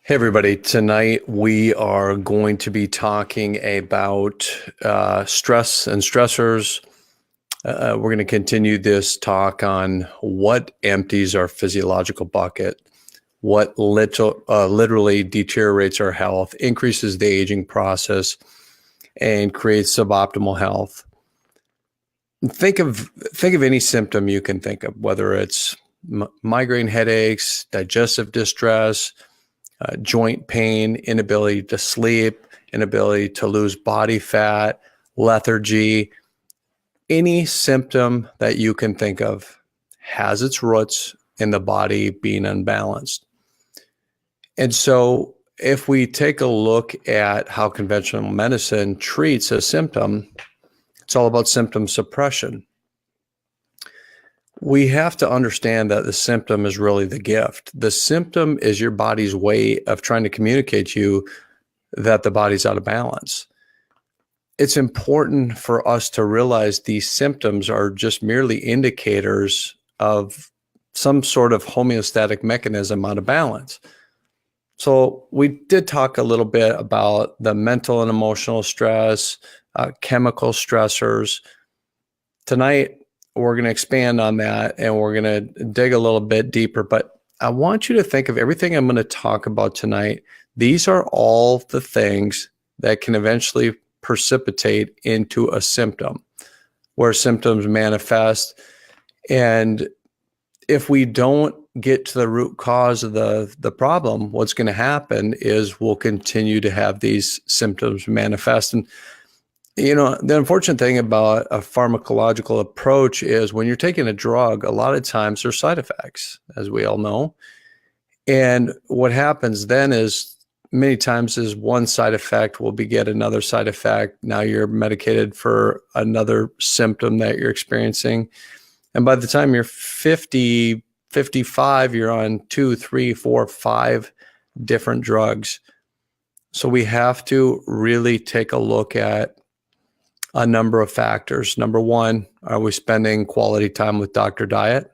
Hey, everybody. Tonight we are going to be talking about stress and stressors. We're going to continue this talk on what empties our physiological bucket, what literally deteriorates our health, increases the aging process, and creates suboptimal health. Think of any symptom you can think of, whether it's migraine headaches, digestive distress, joint pain, inability to sleep, inability to lose body fat, lethargy. Any symptom that you can think of has its roots in the body being unbalanced. And so if we take a look at how conventional medicine treats a symptom, it's all about symptom suppression. We have to understand that the symptom is really the gift. The symptom is your body's way of trying to communicate to you that the body's out of balance. It's important for us to realize these symptoms are just merely indicators of some sort of homeostatic mechanism out of balance. So we did talk a little bit about the mental and emotional stress, chemical stressors. Tonight, we're going to expand on that and we're going to dig a little bit deeper. But I want you to think of everything I'm going to talk about tonight. These are all the things that can eventually precipitate into a symptom, where symptoms manifest. And if we don't get to the root cause of the problem, what's going to happen is we'll continue to have these symptoms manifest. And the unfortunate thing about a pharmacological approach is when you're taking a drug, a lot of times there's side effects, as we all know. And what happens then is many times is one side effect will beget another side effect. Now you're medicated for another symptom that you're experiencing. And by the time you're 50, 55, you're on 2, 3, 4, 5 different drugs. So we have to really take a look at a number of factors. Number one, are we spending quality time with Dr. Diet?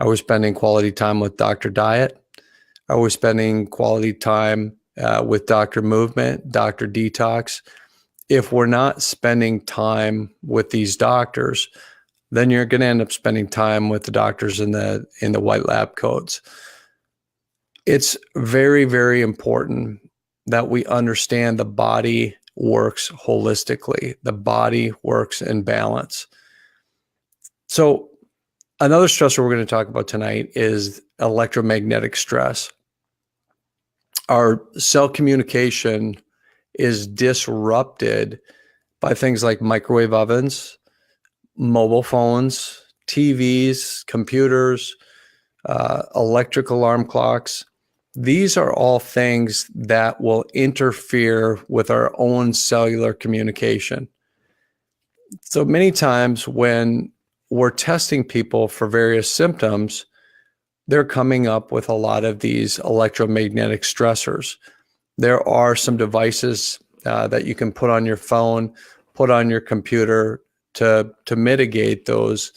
Are we spending quality time with Dr. Diet? Are we spending quality time with Dr. Movement, Dr. Detox? If we're not spending time with these doctors, then you're going to end up spending time with the doctors in the white lab coats. It's very, very important that we understand the body works holistically. The body works in balance. So another stressor we're going to talk about tonight is electromagnetic stress. Our cell communication is disrupted by things like microwave ovens, mobile phones, TVs, computers, electric alarm clocks. These are all things that will interfere with our own cellular communication. So many times when we're testing people for various symptoms, they're coming up with a lot of these electromagnetic stressors. There are some devices that you can put on your phone, put on your computer to mitigate those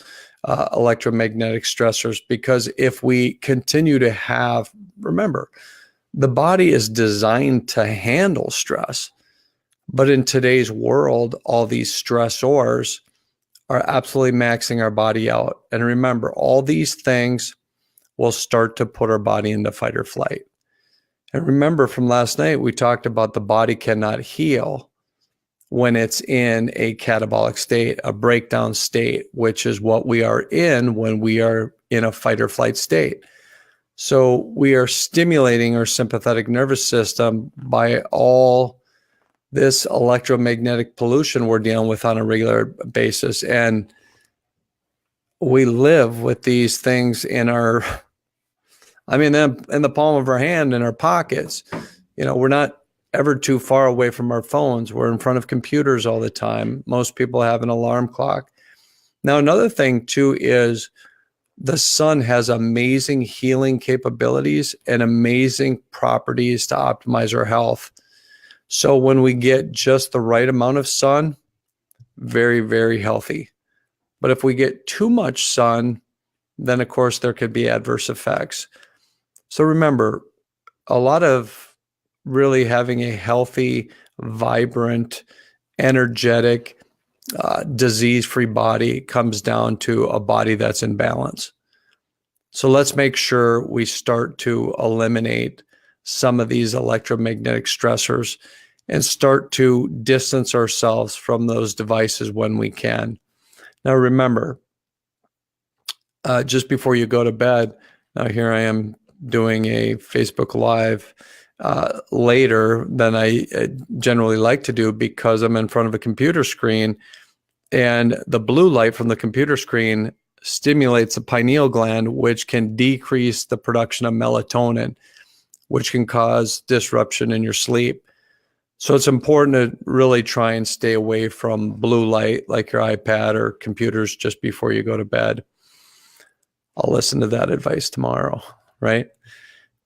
electromagnetic stressors, because if we continue to have, remember, the body is designed to handle stress, but in today's world, all these stressors are absolutely maxing our body out. And remember, all these things will start to put our body into fight or flight. And remember from last night, we talked about the body cannot heal when it's in a catabolic state, a breakdown state, which is what we are in when we are in a fight or flight state. So we are stimulating our sympathetic nervous system by all this electromagnetic pollution we're dealing with on a regular basis. And we live with these things in our, in the palm of our hand, in our pockets. We're not ever too far away from our phones. We're in front of computers all the time. Most people have an alarm clock. Now, another thing too is the sun has amazing healing capabilities and amazing properties to optimize our health. So when we get just the right amount of sun, very, very healthy. But if we get too much sun, then of course there could be adverse effects. So remember, a lot of really having a healthy, vibrant, energetic, disease-free body comes down to a body that's in balance. So let's make sure we start to eliminate some of these electromagnetic stressors and start to distance ourselves from those devices when we can. Now, remember, just before you go to bed, now here I am doing a Facebook Live later than I generally like to do because I'm in front of a computer screen, and the blue light from the computer screen stimulates the pineal gland, which can decrease the production of melatonin, which can cause disruption in your sleep. So it's important to really try and stay away from blue light like your iPad or computers just before you go to bed. I'll listen to that advice tomorrow, right?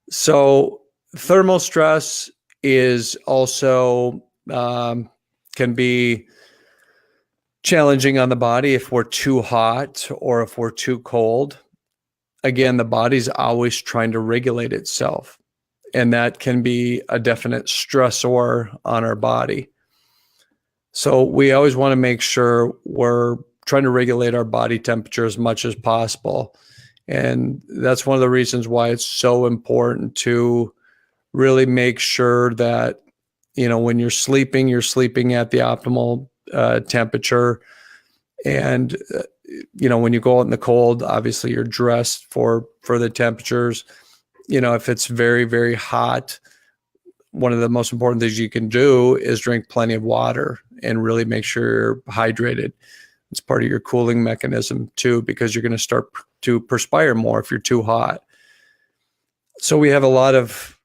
So thermal stress is also can be challenging on the body if we're too hot or if we're too cold. Again, the body's always trying to regulate itself, and that can be a definite stressor on our body. So we always want to make sure we're trying to regulate our body temperature as much as possible. And that's one of the reasons why it's so important to really make sure that, when you're sleeping at the optimal temperature. And, when you go out in the cold, obviously you're dressed for the temperatures. If it's very, very hot, one of the most important things you can do is drink plenty of water and really make sure you're hydrated. It's part of your cooling mechanism too, because you're going to start to perspire more if you're too hot. So we have a lot of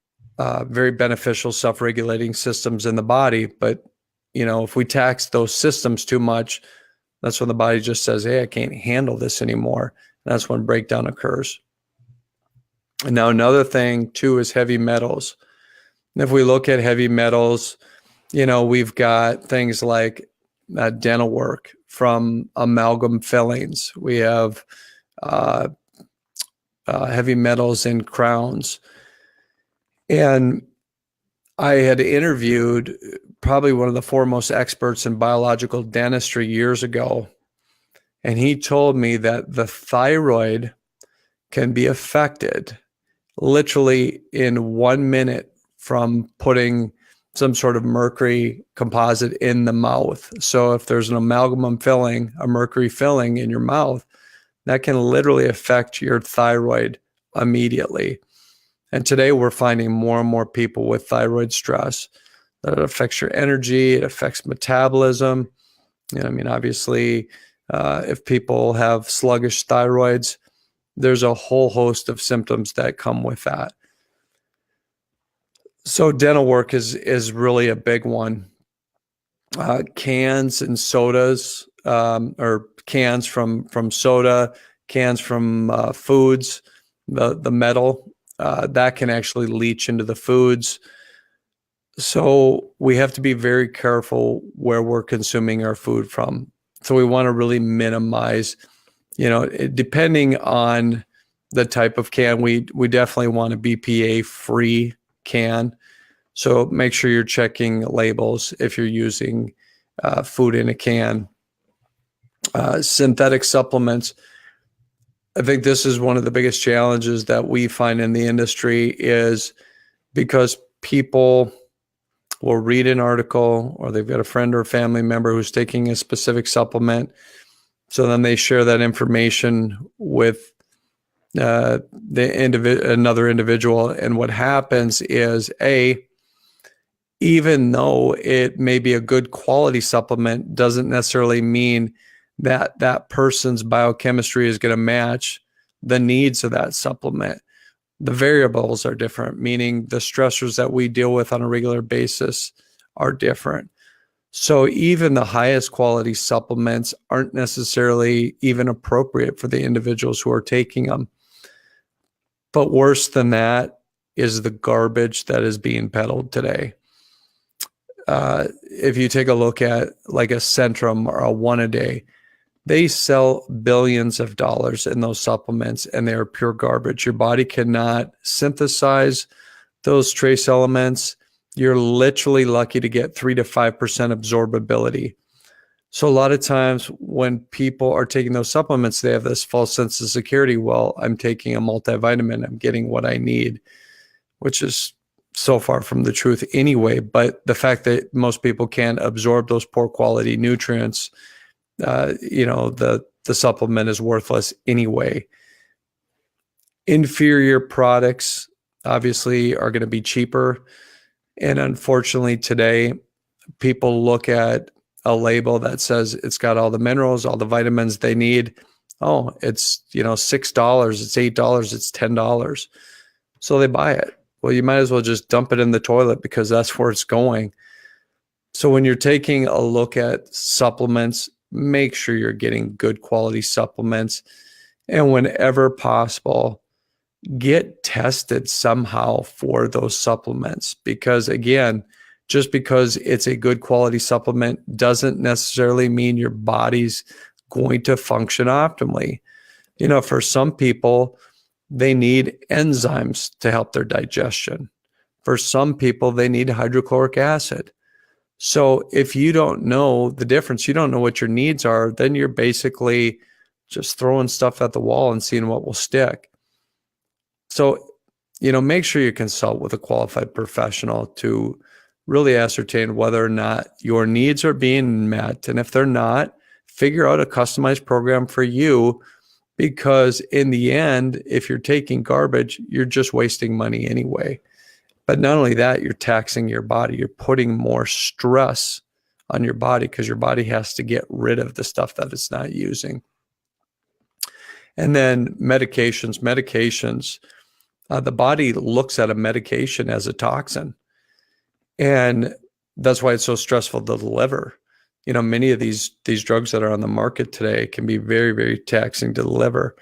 very beneficial self-regulating systems in the body, but if we tax those systems too much, that's when the body just says, hey, I can't handle this anymore. And that's when breakdown occurs. And now another thing too is heavy metals. And if we look at heavy metals, we've got things like dental work from amalgam fillings. We have heavy metals in crowns. And I had interviewed probably one of the foremost experts in biological dentistry years ago. And he told me that the thyroid can be affected literally in 1 minute from putting some sort of mercury composite in the mouth. So if there's an amalgam filling, a mercury filling in your mouth, that can literally affect your thyroid immediately. And today we're finding more and more people with thyroid stress. That it affects your energy, it affects metabolism. Obviously, if people have sluggish thyroids, there's a whole host of symptoms that come with that. So dental work is really a big one. Cans and sodas, or cans from soda, cans from foods, the metal, that can actually leach into the foods. So we have to be very careful where we're consuming our food from. So we want to really minimize, depending on the type of can, we definitely want a BPA-free can. So make sure you're checking labels if you're using food in a can. Synthetic supplements. I think this is one of the biggest challenges that we find in the industry, is because people will read an article, or they've got a friend or a family member who's taking a specific supplement. So then they share that information with another individual. And what happens is, even though it may be a good quality supplement, doesn't necessarily mean that that person's biochemistry is going to match the needs of that supplement. The variables are different, meaning the stressors that we deal with on a regular basis are different. So even the highest quality supplements aren't necessarily even appropriate for the individuals who are taking them. But worse than that is the garbage that is being peddled today. If you take a look at like a Centrum or a One A Day, they sell billions of dollars in those supplements, and they are pure garbage. Your body cannot synthesize those trace elements, you're literally lucky to get 3 to 5% absorbability. So a lot of times when people are taking those supplements, they have this false sense of security. Well, I'm taking a multivitamin, I'm getting what I need, which is so far from the truth anyway. But the fact that most people can't absorb those poor quality nutrients, the supplement is worthless anyway. Inferior products obviously are going to be cheaper. And unfortunately today, people look at a label that says it's got all the minerals, all the vitamins they need. Oh, it's, $6, it's $8, it's $10. So they buy it. Well, you might as well just dump it in the toilet because that's where it's going. So when you're taking a look at supplements, make sure you're getting good quality supplements. And whenever possible, get tested somehow for those supplements. Because again, just because it's a good quality supplement doesn't necessarily mean your body's going to function optimally. For some people, they need enzymes to help their digestion. For some people, they need hydrochloric acid. So if you don't know the difference, you don't know what your needs are, then you're basically just throwing stuff at the wall and seeing what will stick. So, make sure you consult with a qualified professional to really ascertain whether or not your needs are being met. And if they're not, figure out a customized program for you, because in the end, if you're taking garbage, you're just wasting money anyway. But not only that, you're taxing your body. You're putting more stress on your body because your body has to get rid of the stuff that it's not using. And then medications, the body looks at a medication as a toxin. And that's why it's so stressful to deliver. Many of these drugs that are on the market today can be very, very taxing to the liver.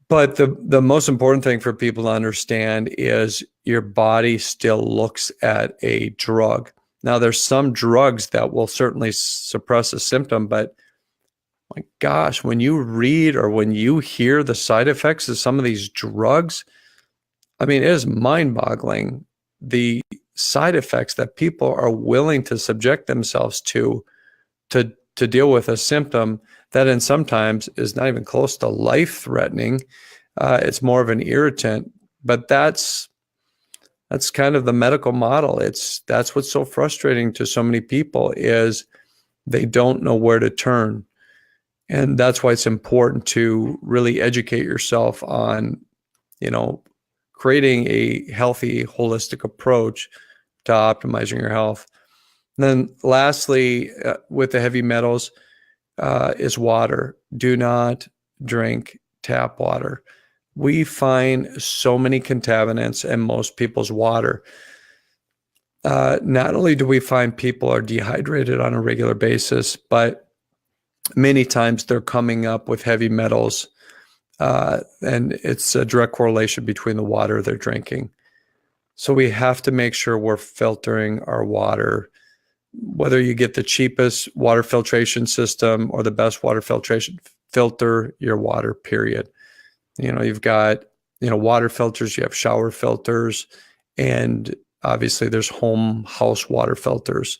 But the most important thing for people to understand is your body still looks at a drug. Now, there's some drugs that will certainly suppress a symptom, but my gosh, when you read or when you hear the side effects of some of these drugs, it is mind-boggling, the side effects that people are willing to subject themselves to deal with a symptom that in sometimes is not even close to life-threatening. It's more of an irritant, but that's kind of the medical model. That's what's so frustrating to so many people is they don't know where to turn. And that's why it's important to really educate yourself on, creating a healthy, holistic approach to optimizing your health. And then lastly, with the heavy metals, is water. Do not drink tap water. We find so many contaminants in most people's water. Not only do we find people are dehydrated on a regular basis, but many times they're coming up with heavy metals, and it's a direct correlation between the water they're drinking. So we have to make sure we're filtering our water, whether you get the cheapest water filtration system or the best water filtration, filter your water, period. You've got, water filters, you have shower filters, and obviously there's house water filters.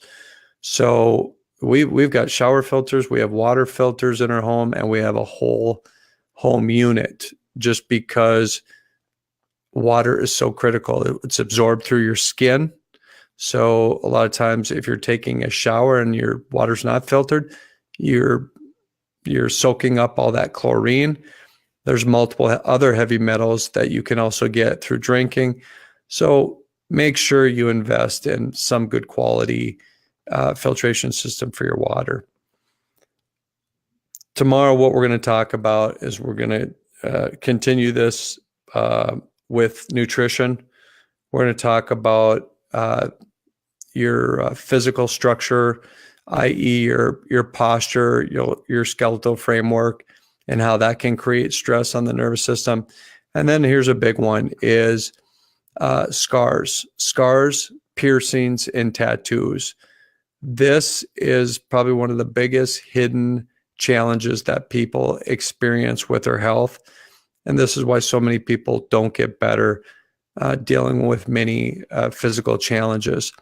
So we've got shower filters, we have water filters in our home, and we have a whole home unit just because water is so critical. It's absorbed through your skin. So a lot of times if you're taking a shower and your water's not filtered, you're soaking up all that chlorine. There's multiple other heavy metals that you can also get through drinking. So make sure you invest in some good quality filtration system for your water. Tomorrow, what we're going to talk about is we're going to continue this with nutrition. We're going to talk about your physical structure, i.e. your posture, your skeletal framework, and how that can create stress on the nervous system. And then here's a big one is scars, piercings, and tattoos. This is probably one of the biggest hidden challenges that people experience with their health. And this is why so many people don't get better. dealing with many physical challenges.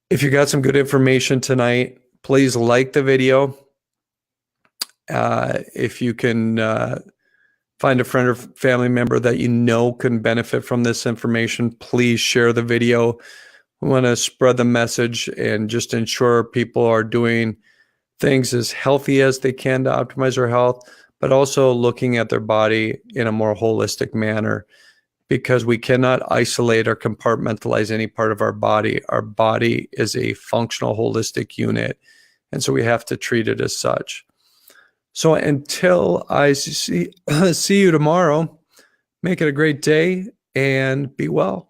If you got some good information tonight, please like the video. If you can find a friend or family member that you know can benefit from this information, please share the video. We want to spread the message and just ensure people are doing things as healthy as they can to optimize their health, but also looking at their body in a more holistic manner, because we cannot isolate or compartmentalize any part of our body. Our body is a functional, holistic unit, and so we have to treat it as such. So until I see you tomorrow, make it a great day and be well.